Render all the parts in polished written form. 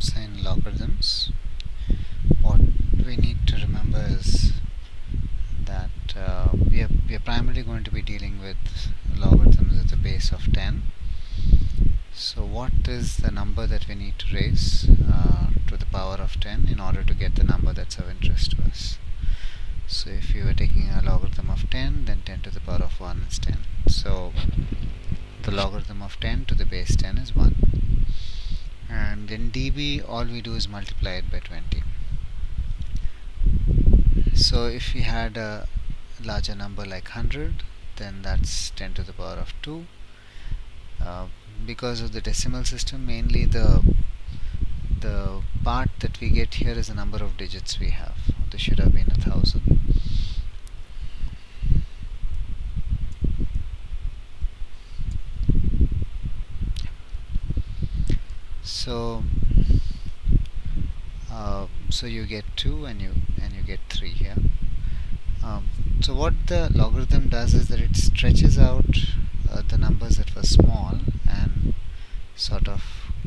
So in logarithms, what we need to remember is that we are primarily going to be dealing with logarithms at the base of 10. So what is the number that we need to raise to the power of 10 in order to get the number that's of interest to us? So if you were taking a logarithm of 10, then 10 to the power of 1 is 10. So the logarithm of 10 to the base 10 is 1. And in dB, all we do is multiply it by 20. So if we had a larger number like 100, then that's 10 to the power of 2. Because of the decimal system, mainly the part that we get here is the number of digits we have. This should have been 1000. So so you get 2 and you get 3 here. So what the logarithm does is that it stretches out the numbers that were small and sort of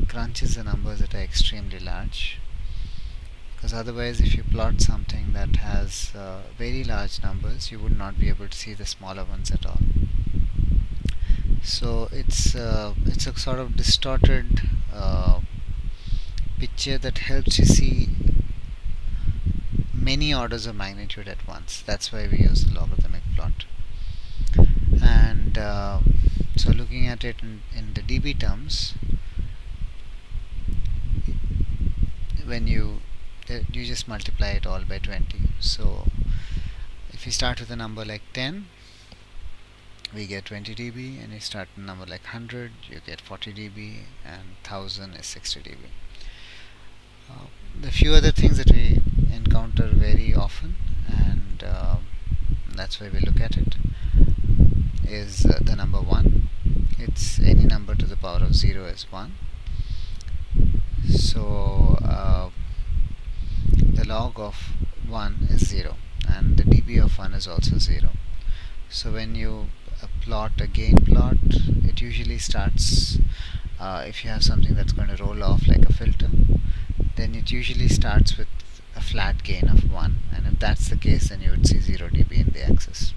crunches the numbers that are extremely large, because otherwise if you plot something that has very large numbers, you would not be able to see the smaller ones at all. So it's a sort of distorted picture that helps you see many orders of magnitude at once. That's why we use the logarithmic plot. And so looking at it in the dB terms, when you just multiply it all by 20. So if you start with a number like 10, we get 20 dB, and you start with a number like 100, you get 40 dB, and 1000 is 60 dB. The few other things that we encounter very often, and that's why we look at it, is the number 1. It's any number to the power of 0 is 1. So the log of 1 is 0, and the dB of 1 is also 0. So when you plot a gain plot, it usually starts, if you have something that's going to roll off like a filter, then it usually starts with a flat gain of 1, and if that's the case, then you would see 0 dB in the axis.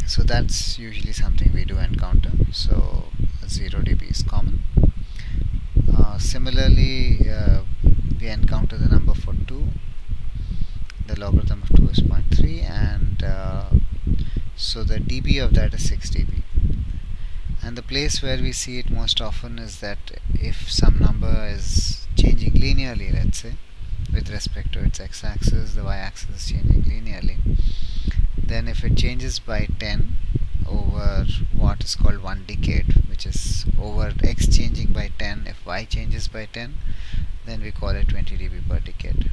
So that's usually something we do encounter. So 0 dB is common. Similarly, we encounter the number for 2. The logarithm of 2 is 0.3, and so the dB of that is 6 dB. And the place where we see it most often is that if some number is changing linearly, let's say, with respect to its x-axis, the y-axis is changing linearly, then if it changes by 10 over what is called 1 decade, which is over x changing by 10, if y changes by 10, then we call it 20 dB per decade,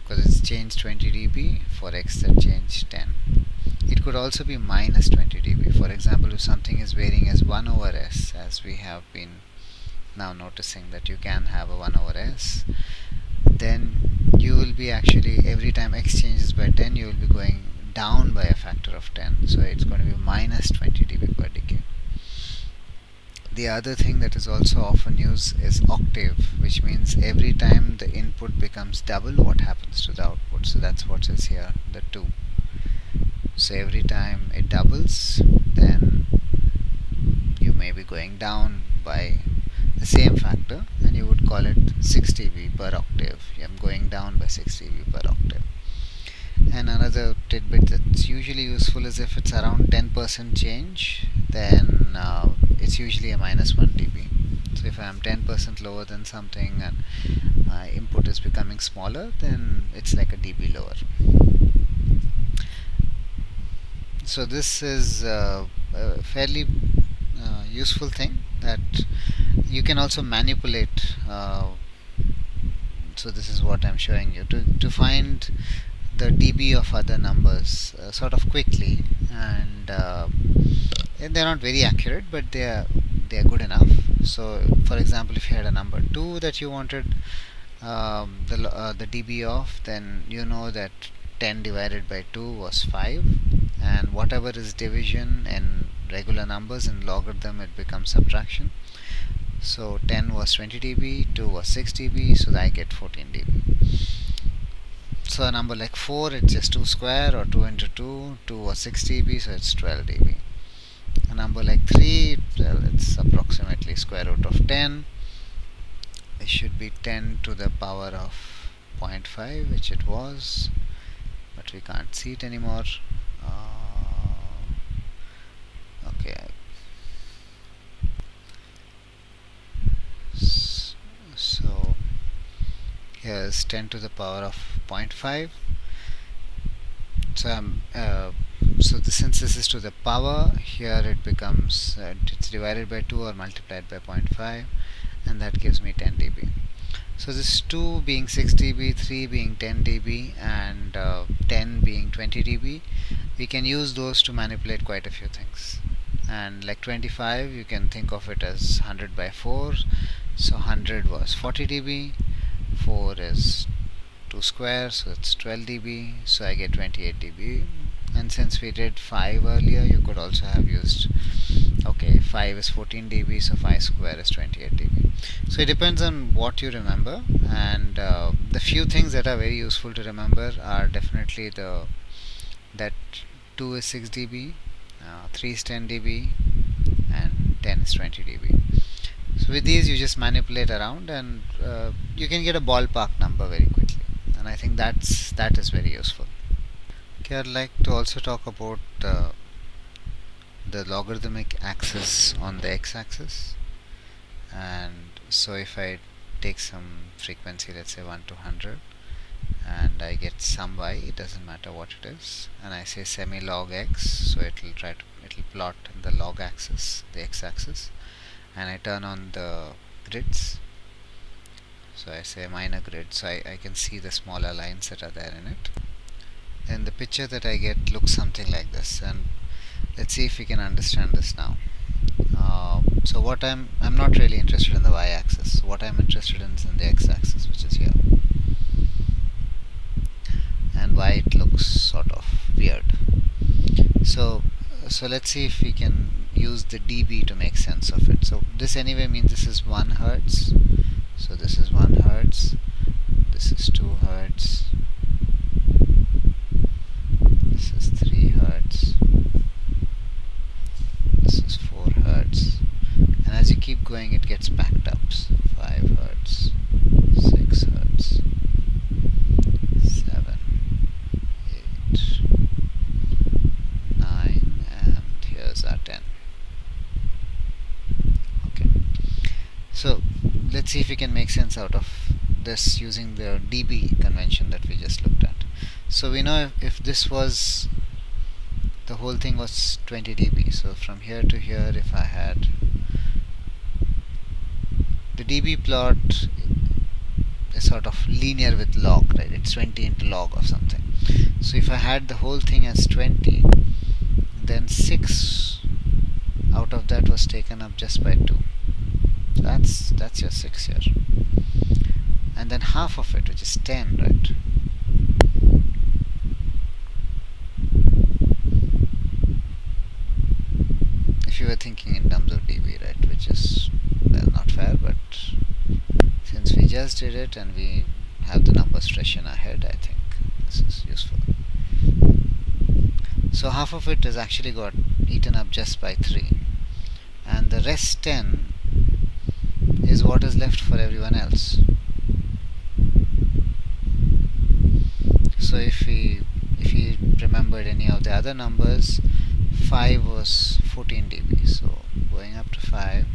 because it's changed 20 dB for x that changed 10. It could also be minus 20 dB. For example, if something is varying as 1 over s, as we have been now noticing that you can have a 1 over s, then you will be actually, every time x changes by 10, you will be going down by a factor of 10. So it's going to be minus 20 dB per decade. The other thing that is also often used is octave, which means every time the input becomes double, what happens to the output. So that's what is here, the 2. So every time it doubles, then you may be going down by the same factor, and you would call it 6 dB per octave. I'm going down by 6 dB per octave. And another tidbit that's usually useful is if it's around 10% change, then it's usually a minus 1 dB. So if I'm 10% lower than something and my input is becoming smaller, then it's like a dB lower. So this is a fairly useful thing that you can also manipulate. So this is what I'm showing you, to find the dB of other numbers sort of quickly, and they're not very accurate, but they are good enough. So for example, if you had a number 2 that you wanted the dB of, then you know that 10 divided by 2 was 5, and whatever is division in regular numbers, in logarithm it becomes subtraction. So 10 was 20 dB, 2 was 6 dB, so I get 14 dB. So a number like 4, it's just 2 square, or 2 into 2, 2 was 6 dB, so it's 12 dB. A number like 3, well, it's approximately square root of 10. It should be 10 to the power of 0.5, which it was, but we can't see it anymore. Okay. So here's 10 to the power of 0.5. So since this is to the power, here it becomes it's divided by 2 or multiplied by 0.5, and that gives me 10 dB. So this 2 being 6 dB, 3 being 10 dB, and 10 being 20 dB, we can use those to manipulate quite a few things. And like 25, you can think of it as 100 by 4. So 100 was 40 dB, 4 is 2 square, so it's 12 dB, so I get 28 dB. And since we did 5 earlier, you could also have used, okay, 5 is 14 dB, so 5 square is 28 dB. So it depends on what you remember, and the few things that are very useful to remember are definitely that 2 is 6 dB, 3 is 10 dB, and 10 is 20 dB. So with these you just manipulate around, and you can get a ballpark number very quickly, and I think that is very useful. Okay, I'd like to also talk about the logarithmic axis on the x-axis. And so if I take some frequency, let's say 1 to 100, and I get some y, it doesn't matter what it is, and I say semi log x, so it'll plot in the log axis, the x-axis, and I turn on the grids. So I say minor grid, so I can see the smaller lines that are there in it. And the picture that I get looks something like this, and let's see if we can understand this now. So what I'm not really interested in the y-axis. What I'm interested in is in the x-axis, which is here. And why it looks sort of weird. So let's see if we can use the dB to make sense of it. So this anyway means this is 1 Hertz. So this is 1 Hertz. This is 2 Hertz. This is 3 Hertz. This is 4 Hertz. And as you keep going, it gets backed up. So 5 Hertz, 6 Hertz, 7, 8, 9, and here's our 10. Okay. So let's see if we can make sense out of this using the dB convention that we just looked at. So we know if this was, the whole thing was 20 dB, so from here to here, if I had the dB plot is sort of linear with log, right? It's 20 into log of something. So if I had the whole thing as 20, then 6 out of that was taken up just by 2. That's your 6 here. And then half of it, which is 10, right? If you were thinking in terms of dB, right? Which is, well, not fair, but since we just did it and we have the numbers fresh in our head, I think this is useful. So half of it has actually got eaten up just by 3, and the rest 10 is what is left for everyone else. So if we remembered any of the other numbers, 5 was 14 dB, so going up to 5,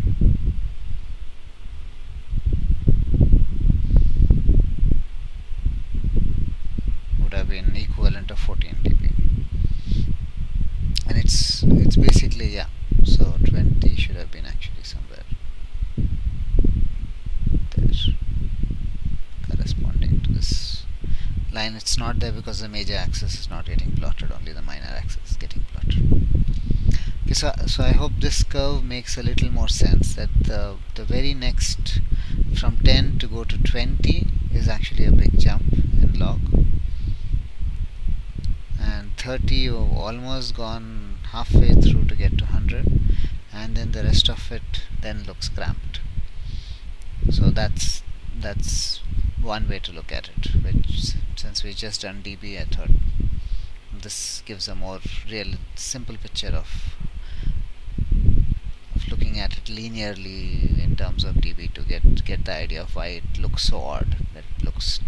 would have been equivalent of 14 dB. And it's basically, yeah, so 20 should have been actually somewhere there, corresponding to this line. It's not there because the major axis is not getting plotted, only the minor axis is getting plotted. Okay, so I hope this curve makes a little more sense, that the very next, from 10 to go to 20 is actually a big jump in log, and 30 you've almost gone halfway through to get to 100, and then the rest of it then looks cramped. So that's one way to look at it, which, since we just done dB, I thought this gives a more real simple picture of looking at it linearly in terms of dB to get the idea of why it looks so odd, that it looks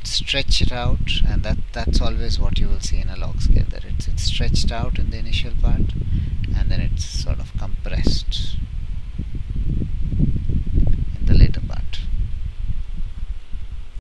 stretched out. And that's always what you will see in a log scale, that it's stretched out in the initial part and then it's sort of compressed